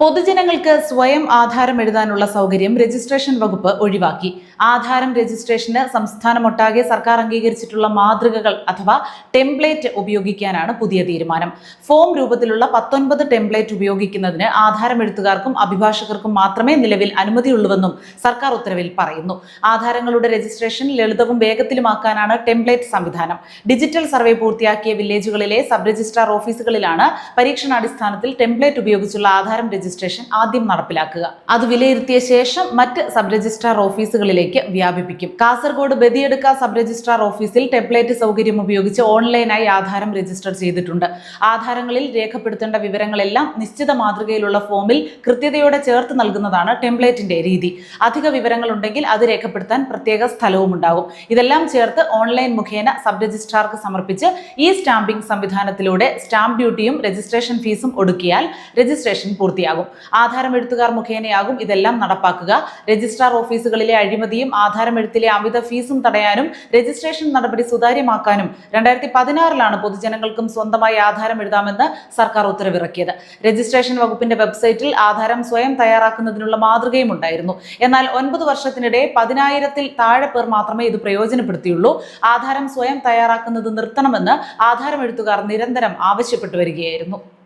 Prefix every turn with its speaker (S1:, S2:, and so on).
S1: പൊതുജനങ്ങൾക്ക് സ്വയം ആധാരം എഴുതാനുള്ള സൗകര്യം രജിസ്ട്രേഷൻ വകുപ്പ് ഒഴിവാക്കി. ആധാരം രജിസ്ട്രേഷന് സംസ്ഥാനമൊട്ടാകെ സർക്കാർ അംഗീകരിച്ചിട്ടുള്ള മാതൃകകൾ അഥവാ ടെംപ്ലേറ്റ് ഉപയോഗിക്കാനാണ് പുതിയ തീരുമാനം. ഫോം രൂപത്തിലുള്ള 19 ടെംപ്ലേറ്റ് ഉപയോഗിക്കുന്നതിന് ആധാരം എഴുത്തുകാർക്കും അഭിഭാഷകർക്കും മാത്രമേ നിലവിൽ അനുമതിയുള്ളൂവെന്നും സർക്കാർ ഉത്തരവിൽ പറയുന്നു. ആധാരങ്ങളുടെ രജിസ്ട്രേഷൻ ലളിതവും വേഗത്തിലുമാക്കാനാണ് ടെംപ്ലേറ്റ് സംവിധാനം. ഡിജിറ്റൽ സർവേ പൂർത്തിയാക്കിയ വില്ലേജുകളിലെ സബ് രജിസ്ട്രാർ ഓഫീസുകളിലാണ് പരീക്ഷണാടിസ്ഥാനത്തിൽ ടെംപ്ലേറ്റ് ഉപയോഗിച്ചുള്ള ആധാരം രജിസ്ട്രേഷൻ ആദ്യം നടപ്പിലാക്കുക. അത് വിലയിരുത്തിയ ശേഷം മറ്റ് സബ് രജിസ്ട്രാർ ഓഫീസുകളിലേക്ക് വ്യാപിപ്പിക്കും. കാസർഗോഡ് ബദിയടുക്ക സബ് രജിസ്ട്രാർ ഓഫീസിൽ ടെംപ്ലേറ്റ് സൗകര്യം ഉപയോഗിച്ച് ഓൺലൈനായി ആധാരം രജിസ്റ്റർ ചെയ്തിട്ടുണ്ട്. ആധാരങ്ങളിൽ രേഖപ്പെടുത്തേണ്ട വിവരങ്ങളെല്ലാം നിശ്ചിത മാതൃകയിലുള്ള ഫോമിൽ കൃത്യതയോടെ ചേർത്ത് നൽകുന്നതാണ് ടെംപ്ലേറ്റിന്റെ രീതി. അധിക വിവരങ്ങൾ ഉണ്ടെങ്കിൽ അത് രേഖപ്പെടുത്താൻ പ്രത്യേക സ്ഥലവും ഉണ്ടാകും. ഇതെല്ലാം ചേർത്ത് ഓൺലൈൻ മുഖേന സബ് രജിസ്ട്രാർക്ക് സമർപ്പിച്ച് ഈ സ്റ്റാമ്പിംഗ് സംവിധാനത്തിലൂടെ സ്റ്റാമ്പ് ഡ്യൂട്ടിയും രജിസ്ട്രേഷൻ ഫീസും ഒടുക്കിയാൽ രജിസ്ട്രേഷൻ പൂർത്തിയാകും. ആധാരം എഴുത്തുകാർ മുഖേനയാകും ഇതെല്ലാം നടപ്പാക്കുക. രജിസ്ട്രാർ ഓഫീസുകളിലെ അഴിമതിയും ആധാരം എഴുത്തിലെ അമിത ഫീസും തടയാനും രജിസ്ട്രേഷൻ നടപടി സുതാര്യമാക്കാനും 2016 പൊതുജനങ്ങൾക്കും സ്വന്തമായി ആധാരം എഴുതാമെന്ന് സർക്കാർ ഉത്തരവിറക്കിയത്. രജിസ്ട്രേഷൻ വകുപ്പിന്റെ വെബ്സൈറ്റിൽ ആധാരം സ്വയം തയ്യാറാക്കുന്നതിനുള്ള മാതൃകയും ഉണ്ടായിരുന്നു. എന്നാൽ 9 വർഷത്തിനിടെ 10,000-ൽ താഴെ പേർ മാത്രമേ ഇത് പ്രയോജനപ്പെടുത്തിയുള്ളൂ. ആധാരം സ്വയം തയ്യാറാക്കുന്നത് നിർത്തണമെന്ന് ആധാരം എഴുത്തുകാർ നിരന്തരം ആവശ്യപ്പെട്ടു വരികയായിരുന്നു.